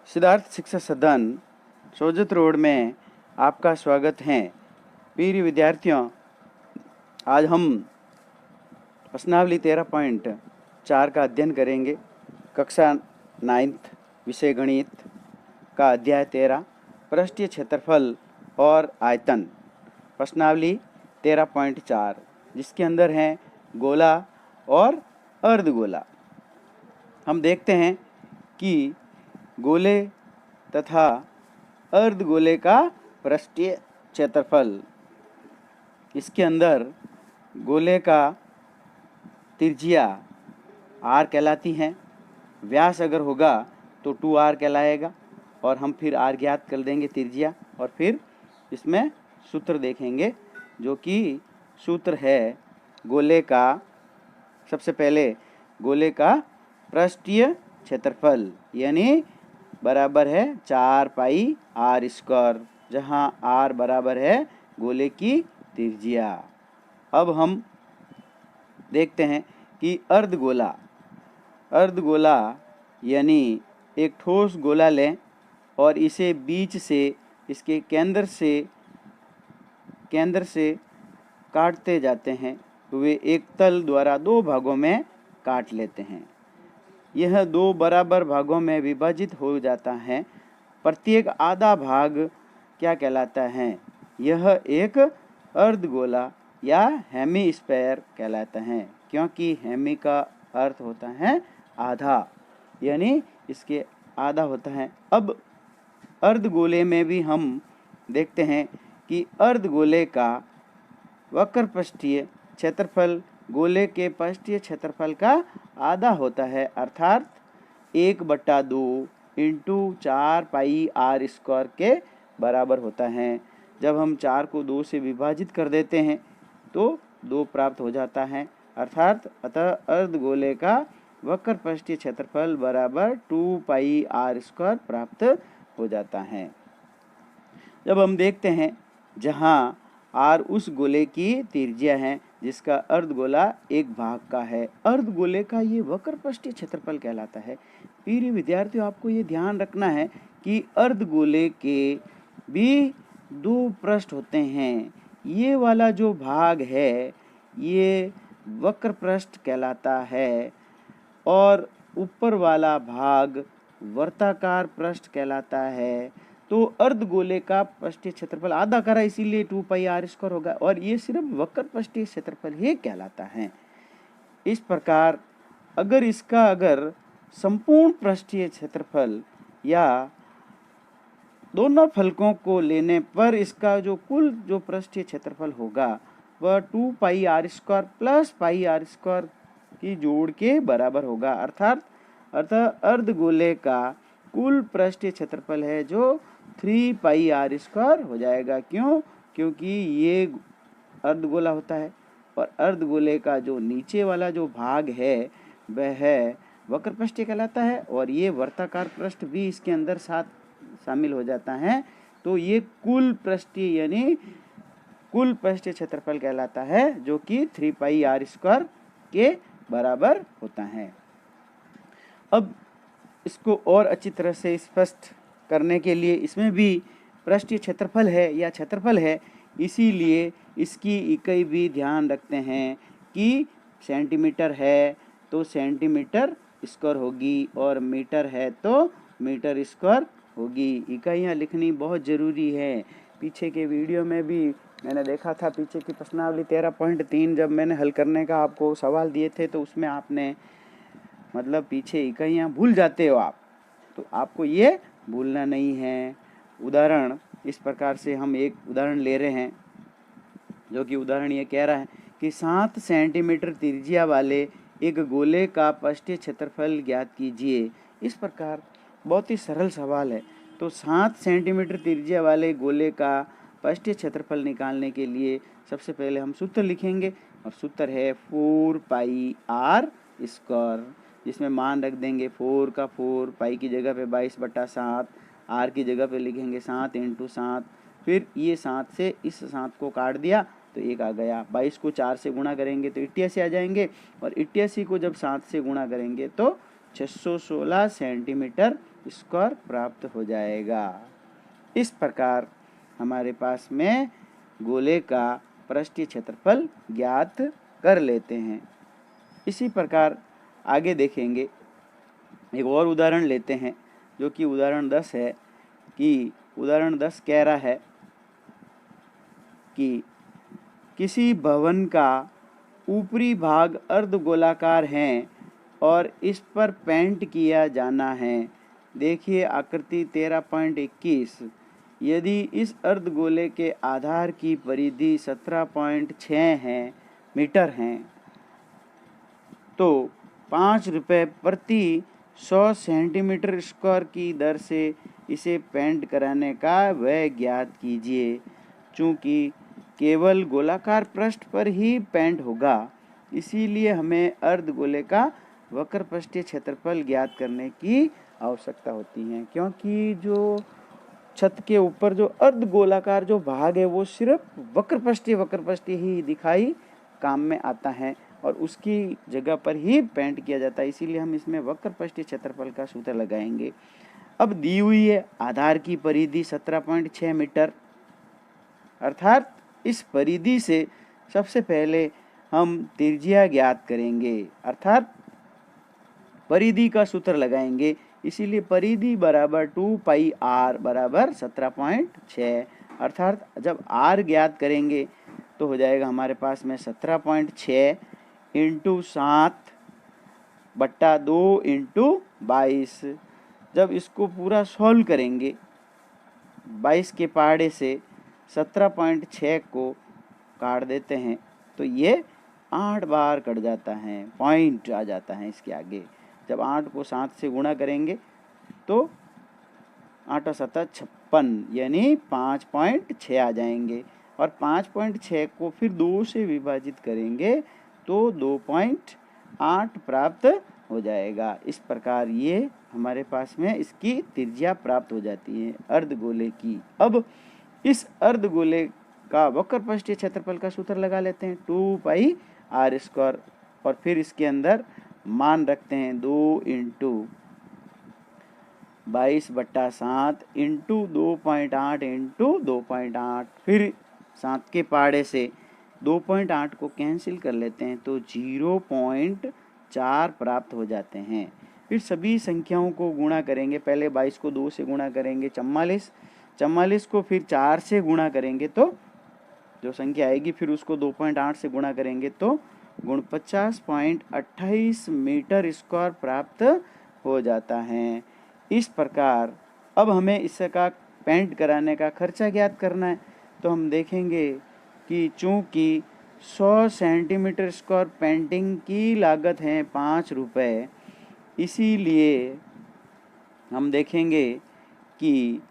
सिद्धार्थ शिक्षा सदन सोजत रोड में आपका स्वागत है। प्रिय विद्यार्थियों, आज हम प्रश्नावली 13.4 का अध्ययन करेंगे। कक्षा 9th विषय गणित का अध्याय 13 पृष्ठीय क्षेत्रफल और आयतन। प्रश्नावली 13.4 जिसके अंदर है गोला और अर्धगोला। हम देखते हैं कि गोले तथा अर्धगोले का पृष्ठीय क्षेत्रफल। इसके अंदर गोले का त्रिज्या r कहलाती है। व्यास अगर होगा तो 2r कहलाएगा और हम फिर r ज्ञात कर देंगे त्रिज्या, और फिर इसमें सूत्र देखेंगे जो कि सूत्र है गोले का। सबसे पहले गोले का पृष्ठीय क्षेत्रफल यानी बराबर है 4 पाई r स्क्वायर, जहाँ r बराबर है गोले की त्रिज्या। अब हम देखते हैं कि अर्धगोला यानी एक ठोस गोला लें और इसे बीच से इसके केंद्र से काटते जाते हैं। वे एक तल द्वारा दो भागों में काट लेते हैं। यह दो बराबर भागों में विभाजित हो जाता है। प्रत्येक आधा भाग क्या कहलाता है? यह एक अर्धगोला या हेमीस्फेयर कहलाता है, क्योंकि हेमी का अर्थ होता है आधा, यानी इसके आधा होता है। अब अर्धगोले में भी हम देखते हैं कि अर्धगोले का वक्र पृष्ठीय क्षेत्रफल गोले के पृष्ठीय क्षेत्रफल का आधा होता है, अर्थात 1/2 इंटू 4 पाई r स्क्वायर के बराबर होता है। जब हम 4 को 2 से विभाजित कर देते हैं तो 2 प्राप्त हो जाता है, अर्थात अतः अर्धगोले का वक्र पृष्ठीय क्षेत्रफल बराबर 2 पाई r स्क्वायर प्राप्त हो जाता है। जब हम देखते हैं जहाँ r उस गोले की त्रिज्या है जिसका अर्धगोला एक भाग का है, अर्धगोले का ये वक्र पृष्ठीय क्षेत्रफल कहलाता है। प्रिय विद्यार्थियों, आपको ये ध्यान रखना है कि अर्धगोले के भी दो पृष्ठ होते हैं। ये वाला जो भाग है ये वक्र पृष्ठ कहलाता है और ऊपर वाला भाग वर्ताकार पृष्ठ कहलाता है। तो अर्धगोले का पृष्ठीय क्षेत्रफल आधा करा, इसीलिए 2 पाई r स्क्वायर होगा, और ये सिर्फ वक्र पृष्ठीय क्षेत्रफल ही कहलाता है। इस प्रकार अगर संपूर्ण पृष्ठीय क्षेत्रफल या दोनों फलकों को लेने पर इसका जो कुल जो पृष्ठीय क्षेत्रफल होगा वह 2 पाई r square plus pi r square की जोड़ के बराबर होगा, अर्थात अर्धगोले का कुल पृष्ठीय क्षेत्रफल है जो 3 पाई r स्क्वायर हो जाएगा। क्यों? क्योंकि ये अर्धगोला होता है और अर्धगोले का जो नीचे वाला जो भाग है वह वक्र पृष्ठीय कहलाता है और ये वर्ताकार पृष्ठ भी इसके अंदर साथ शामिल हो जाता है। तो ये कुल पृष्ठीय यानी कुल पृष्ठीय क्षेत्रफल कहलाता है जो कि 3 पाई r स्क्वायर के बराबर होता है। अब इसको और अच्छी तरह से स्पष्ट करने के लिए इसमें भी पृष्ठीय क्षेत्रफल है या क्षेत्रफल है, इसीलिए इसकी इकाई भी ध्यान रखते हैं कि सेंटीमीटर है तो सेंटीमीटर स्क्वायर होगी और मीटर है तो मीटर स्क्वायर होगी। इकाइयाँ लिखनी बहुत ज़रूरी है। पीछे के वीडियो में भी मैंने देखा था, पीछे की प्रश्नावली 13.3 जब मैंने हल करने का आपको सवाल दिए थे तो उसमें आपने मतलब पीछे इकाइयाँ भूल जाते हो आप, तो आपको ये भूलना नहीं है। उदाहरण इस प्रकार से हम एक उदाहरण ले रहे हैं जो कि उदाहरण ये कह रहा है कि 7 सेंटीमीटर त्रिज्या वाले एक गोले का पृष्ठीय क्षेत्रफल ज्ञात कीजिए। इस प्रकार बहुत ही सरल सवाल है। तो 7 सेंटीमीटर त्रिज्या वाले गोले का पृष्ठीय क्षेत्रफल निकालने के लिए सबसे पहले हम सूत्र लिखेंगे और सूत्र है 4 पाई r स्क्वायर, जिसमें मान रख देंगे 4 का 4, पाई की जगह पे 22/7, r की जगह पे लिखेंगे 7 × 7, फिर ये 7 से इस 7 को काट दिया तो 1 आ गया। 22 को 4 से गुणा करेंगे तो 88 आ जाएंगे और 88 को जब 7 से गुणा करेंगे तो 616 सेंटीमीटर स्क्वायर प्राप्त हो जाएगा। इस प्रकार हमारे पास में गोले का पृष्ठीय क्षेत्रफल ज्ञात कर लेते हैं। इसी प्रकार आगे देखेंगे, एक और उदाहरण लेते हैं जो कि उदाहरण 10 है। कि उदाहरण 10 कह रहा है कि किसी भवन का ऊपरी भाग अर्धगोलाकार है और इस पर पेंट किया जाना है। देखिए आकृति 13.21। यदि इस अर्धगोले के आधार की परिधि 17.6 मीटर है तो 5 रुपये प्रति 100 सेंटीमीटर स्क्वायर की दर से इसे पेंट कराने का व्यय ज्ञात कीजिए। चूँकि केवल गोलाकार पृष्ठ पर ही पेंट होगा, इसीलिए हमें अर्धगोले का वक्र पृष्ठीय क्षेत्रफल ज्ञात करने की आवश्यकता होती है, क्योंकि जो छत के ऊपर जो अर्धगोलाकार जो भाग है वो सिर्फ वक्र पृष्ठीय ही दिखाई काम में आता है और उसकी जगह पर ही पेंट किया जाता है। इसीलिए हम इसमें वक्र पृष्ठीय क्षेत्रफल का सूत्र लगाएंगे। अब दी हुई है आधार की परिधि 17.6 मीटर, अर्थात इस परिधि से सबसे पहले हम त्रिज्या ज्ञात करेंगे, अर्थात परिधि का सूत्र लगाएंगे। इसीलिए परिधि बराबर 2 पाई r बराबर 17.6, अर्थात जब r ज्ञात करेंगे तो हो जाएगा हमारे पास में 17.6 इंटू 7 बट्टा 2 इंटू 22। जब इसको पूरा सॉल्व करेंगे 22 के पहाड़े से 17.6 को काट देते हैं तो ये 8 बार कट जाता है, पॉइंट आ जाता है इसके आगे। जब 8 को 7 से गुणा करेंगे तो 8 और 7 56 यानी 5.6 आ जाएंगे और 5.6 को फिर 2 से विभाजित करेंगे तो 2.8 प्राप्त हो जाएगा। इस प्रकार ये हमारे पास में इसकी त्रिज्या प्राप्त हो जाती है अर्धगोले की। अब इस अर्धगोले का वक्र पृष्ठीय क्षेत्रफल का सूत्र लगा लेते हैं 2 पाई r स्क्वायर और फिर इसके अंदर मान रखते हैं 2 इंटू 22/7 इंटू 2.8 इंटू 2.8, फिर 7 के पहाड़े से 2.8 को कैंसिल कर लेते हैं तो 0.4 प्राप्त हो जाते हैं। फिर सभी संख्याओं को गुणा करेंगे, पहले 22 को 2 से गुणा करेंगे 44 को फिर 4 से गुणा करेंगे तो जो संख्या आएगी फिर उसको 2.8 से गुणा करेंगे तो 49.28 मीटर स्क्वायर प्राप्त हो जाता है। इस प्रकार अब हमें इसका पेंट कराने का खर्चा ज्ञात करना है तो हम देखेंगे कि चूँकि 100 सेंटीमीटर स्क्वायर पेंटिंग की लागत है 5 रुपये, इसीलिए हम देखेंगे कि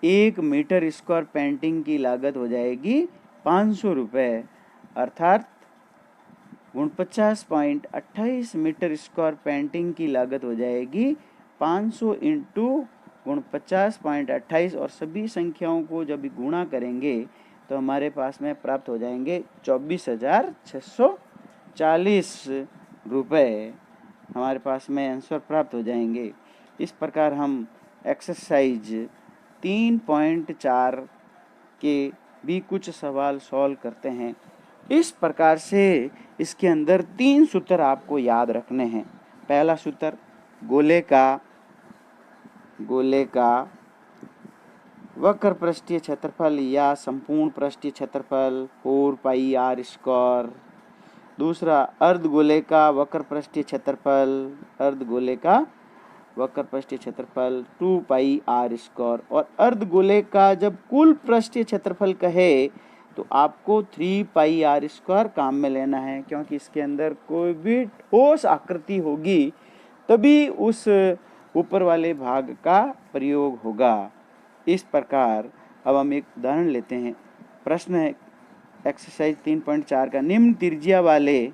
1 मीटर स्क्वायर पेंटिंग की लागत हो जाएगी 500 रुपये, अर्थात 49.28 मीटर स्क्वायर पेंटिंग की लागत हो जाएगी 500 इंटू 49.28 और सभी संख्याओं को जब गुणा करेंगे तो हमारे पास में प्राप्त हो जाएंगे 24,640 रुपये हमारे पास में आंसर प्राप्त हो जाएंगे। इस प्रकार हम एक्सरसाइज 3.4 के भी कुछ सवाल सॉल्व करते हैं। इस प्रकार से इसके अंदर 3 सूत्र आपको याद रखने हैं। पहला सूत्र गोले का वक्र पृष्ठीय क्षेत्रफल या संपूर्ण पृष्ठीय क्षेत्रफल 4 पाई r स्क्वायर। दूसरा अर्धगोले का वक्र पृष्ठीय क्षेत्रफल 2 पाई r स्क्वायर। और अर्धगोले का जब कुल पृष्ठीय क्षेत्रफल कहे तो आपको 3 पाई r स्क्वायर काम में लेना है, क्योंकि इसके अंदर कोई भी ठोस आकृति होगी तभी उस ऊपर वाले भाग का प्रयोग होगा। इस प्रकार अब हम एक उदाहरण लेते हैं। प्रश्न है एक्सरसाइज 3.4 का, निम्न त्रिज्या वाले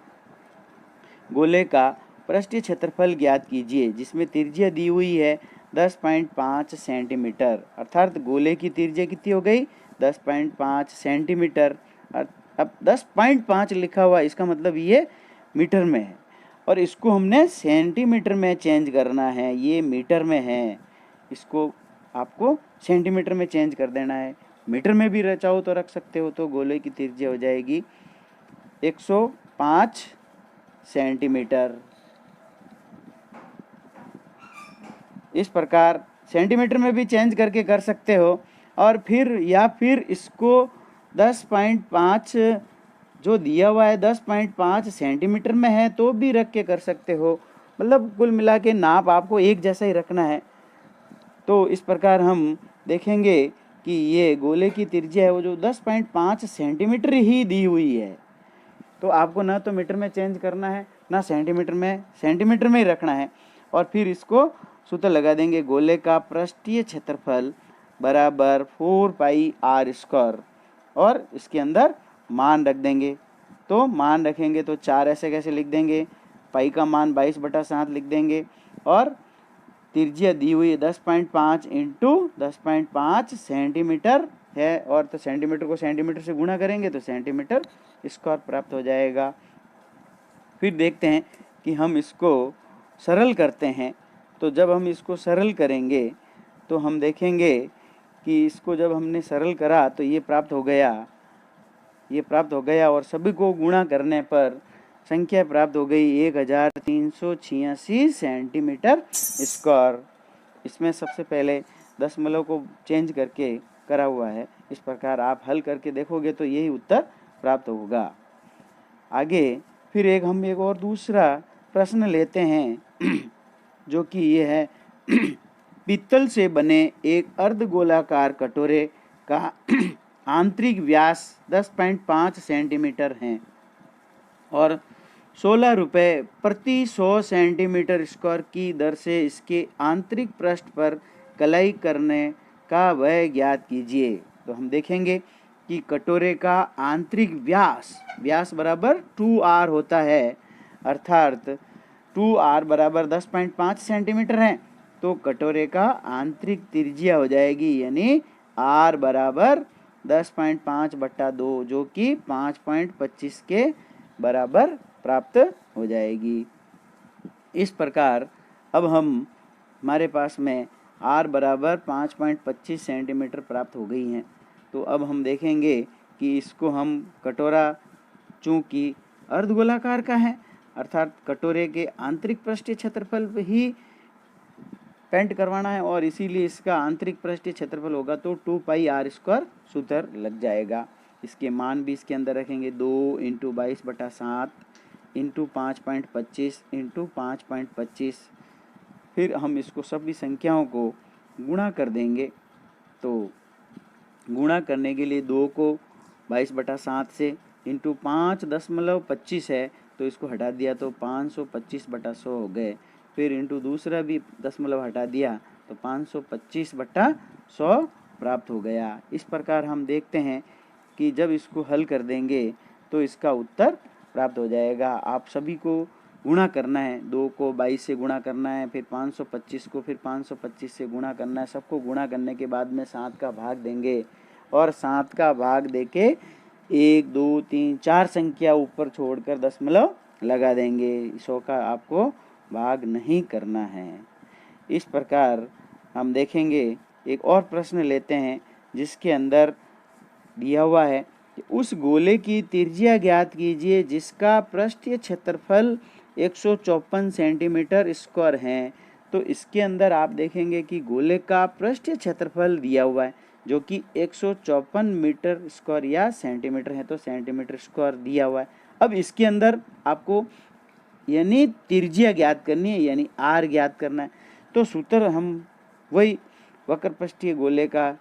गोले का पृष्ठीय क्षेत्रफल ज्ञात कीजिए, जिसमें त्रिज्या दी हुई है 10.5 सेंटीमीटर, अर्थात गोले की त्रिज्या कितनी हो गई 10.5 सेंटीमीटर। अब 10.5 लिखा हुआ इसका मतलब ये मीटर में है और इसको हमने सेंटीमीटर में चेंज करना है, ये मीटर में है। इसको आपको सेंटीमीटर में चेंज कर देना है। मीटर में भी चाहो तो रख सकते हो। तो गोले की त्रिज्या हो जाएगी 105 सेंटीमीटर। इस प्रकार सेंटीमीटर में भी चेंज करके कर सकते हो। और फिर या फिर इसको 10.5 जो दिया हुआ है 10.5 सेंटीमीटर में है तो भी रख के कर सकते हो। मतलब कुल मिला के नाप आपको एक जैसा ही रखना है। तो इस प्रकार हम देखेंगे कि ये गोले की त्रिज्या है वो जो 10.5 सेंटीमीटर ही दी हुई है। तो आपको ना तो मीटर में चेंज करना है ना सेंटीमीटर में ही रखना है। और फिर इसको सूत्र लगा देंगे, गोले का पृष्ठीय क्षेत्रफल बराबर 4 पाई आर स्क्वायर, और इसके अंदर मान रख देंगे। तो मान रखेंगे तो 4 ऐसे कैसे लिख देंगे, पाई का मान 22/7 लिख देंगे, और त्रिज्या दी हुई है 10.5 इंटू 10.5 सेंटीमीटर है, और तो सेंटीमीटर को सेंटीमीटर से गुणा करेंगे तो सेंटीमीटर स्क्वायर प्राप्त हो जाएगा। फिर देखते हैं कि हम इसको सरल करते हैं। तो जब हम इसको सरल करेंगे तो हम देखेंगे कि इसको जब हमने सरल करा तो ये प्राप्त हो गया, और सभी को गुणा करने पर संख्या प्राप्त हो गई 1386 सेंटीमीटर स्क्वायर। इसमें सबसे पहले दशमलव को चेंज करके करा हुआ है। इस प्रकार आप हल करके देखोगे तो यही उत्तर प्राप्त होगा। आगे फिर हम एक और दूसरा प्रश्न लेते हैं जो कि ये है पीतल से बने एक अर्धगोलाकार कटोरे का आंतरिक व्यास 10.5 सेंटीमीटर है और 16 रुपये प्रति 100 सेंटीमीटर स्क्वायर की दर से इसके आंतरिक पृष्ठ पर कलाई करने का व्यय ज्ञात कीजिए। तो हम देखेंगे कि कटोरे का आंतरिक व्यास बराबर 2r होता है, अर्थात 2r बराबर 10.5 सेंटीमीटर है। तो कटोरे का आंतरिक त्रिज्या हो जाएगी यानी r बराबर 10.5/2 जो कि 5.25 के बराबर प्राप्त हो जाएगी। इस प्रकार अब हमारे पास में r बराबर 5.25 सेंटीमीटर प्राप्त हो गई हैं। तो अब हम देखेंगे कि इसको हम कटोरा चूँकि अर्धगोलाकार का है, अर्थात कटोरे के आंतरिक पृष्ठीय क्षेत्रफल ही पेंट करवाना है, और इसीलिए इसका आंतरिक पृष्ठीय क्षेत्रफल होगा तो 2 पाई आर स्क्वायर सूत्र लग जाएगा। इसके मान भी इसके अंदर रखेंगे, 2 इंटू 22/7 इंटू 5.25 इंटू 5.25। फिर हम इसको सभी संख्याओं को गुणा कर देंगे। तो गुणा करने के लिए 2 को 22/7 से इंटू 5.25 है तो इसको हटा दिया तो 525/100 हो गए। फिर इंटू दूसरा भी दशमलव हटा दिया तो 525/100 प्राप्त हो गया। इस प्रकार हम देखते हैं कि जब इसको हल कर देंगे तो इसका उत्तर प्राप्त हो जाएगा। आप सभी को गुणा करना है, 2 को 22 से गुणा करना है, फिर 525 को फिर 525 से गुणा करना है। सबको गुणा करने के बाद में 7 का भाग देंगे, और 7 का भाग देके 1 2 3 4 संख्या ऊपर छोड़कर दशमलव लगा देंगे। 100 का आपको भाग नहीं करना है। इस प्रकार हम देखेंगे एक और प्रश्न लेते हैं जिसके अंदर दिया हुआ है कि उस गोले की त्रिज्या ज्ञात कीजिए जिसका पृष्ठीय क्षेत्रफल 154 सेंटीमीटर स्क्वायर है। तो इसके अंदर आप देखेंगे कि गोले का पृष्ठीय क्षेत्रफल दिया हुआ है जो कि 154 मीटर स्क्वायर या सेंटीमीटर है, तो सेंटीमीटर स्क्वायर दिया हुआ है। अब इसके अंदर आपको यानी त्रिज्या ज्ञात करनी है, यानी r ज्ञात करना है। तो सूत्र हम वही वक्र पृष्ठीय गोले का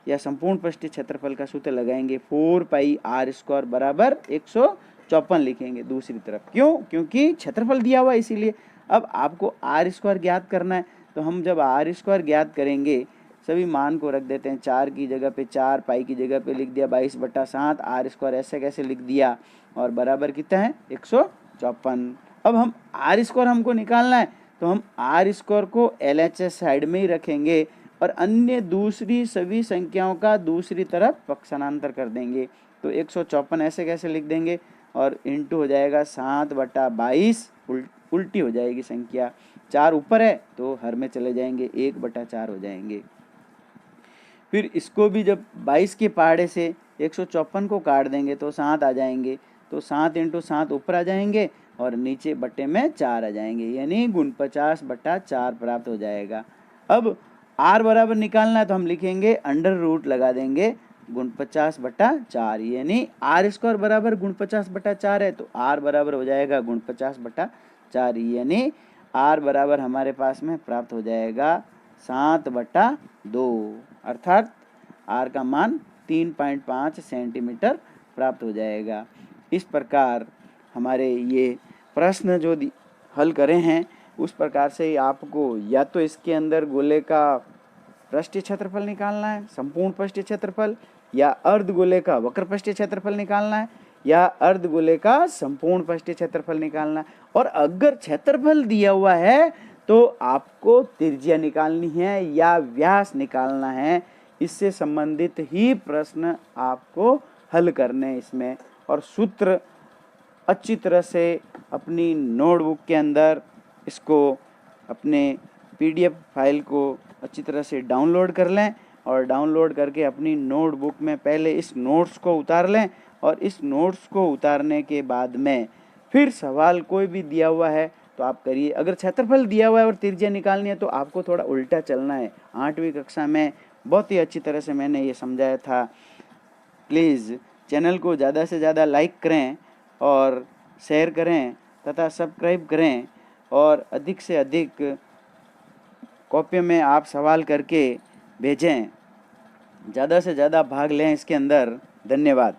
या संपूर्ण पृष्ठीय क्षेत्रफल का सूत्र लगाएंगे, 4 पाई आर स्क्वायर बराबर 154 लिखेंगे दूसरी तरफ। क्यों? क्योंकि क्षेत्रफल दिया हुआ है इसीलिए। अब आपको आर स्क्वायर ज्ञात करना है, तो हम जब आर स्क्वायर ज्ञात करेंगे सभी मान को रख देते हैं। 4 की जगह पे 4, पाई की जगह पे लिख दिया 22/7, आर स्क्वायर ऐसे कैसे लिख दिया, और बराबर कितना है 154। अब हम आर स्क्वायर हमको निकालना है तो हम आर स्क्वायर को LHS साइड में ही रखेंगे और अन्य दूसरी सभी संख्याओं का दूसरी तरफ पक्षांतर कर देंगे। तो 154 ऐसे कैसे लिख देंगे, और इंटू हो जाएगा 7/22, उल्टी हो जाएगी संख्या, 4 ऊपर है तो हर में चले जाएंगे, 1/4 हो जाएंगे। फिर इसको भी जब 22 के पहाड़े से 154 को काट देंगे तो 7 आ जाएंगे, तो 7 × 7 ऊपर आ जाएंगे और नीचे बट्टे में 4 आ जाएंगे, यानी 49/4 प्राप्त हो जाएगा। अब r बराबर निकालना है तो हम लिखेंगे अंडर रूट लगा देंगे 49/4, यानी r² बराबर 49/4 है तो r बराबर हो जाएगा 49/4, यानी r बराबर हमारे पास में प्राप्त हो जाएगा 7/2, अर्थात r का मान 3.5 सेंटीमीटर प्राप्त हो जाएगा। इस प्रकार हमारे ये प्रश्न जो हल करे हैं उस प्रकार से ही आपको या तो इसके अंदर गोले का पृष्ठीय क्षेत्रफल निकालना है, संपूर्ण पृष्ठीय क्षेत्रफल, या अर्धगोले का वक्र पृष्ठीय क्षेत्रफल निकालना है, या अर्धगोले का संपूर्ण पृष्ठीय क्षेत्रफल निकालना है। और अगर क्षेत्रफल दिया हुआ है तो आपको त्रिज्या निकालनी है या व्यास निकालना है, इससे संबंधित ही प्रश्न आपको हल करने हैं इसमें। और सूत्र अच्छी तरह से अपनी नोटबुक के अंदर इसको अपने PDF फाइल को अच्छी तरह से डाउनलोड कर लें और डाउनलोड करके अपनी नोटबुक में पहले इस नोट्स को उतार लें, और इस नोट्स को उतारने के बाद में फिर सवाल कोई भी दिया हुआ है तो आप करिए। अगर क्षेत्रफल दिया हुआ है और त्रिज्या निकालनी है तो आपको थोड़ा उल्टा चलना है। 8वीं कक्षा में बहुत ही अच्छी तरह से मैंने ये समझाया था। प्लीज़ चैनल को ज़्यादा से ज़्यादा लाइक करें और शेयर करें तथा सब्सक्राइब करें, और अधिक से अधिक कॉपी में आप सवाल करके भेजें, ज़्यादा से ज़्यादा भाग लें इसके अंदर। धन्यवाद।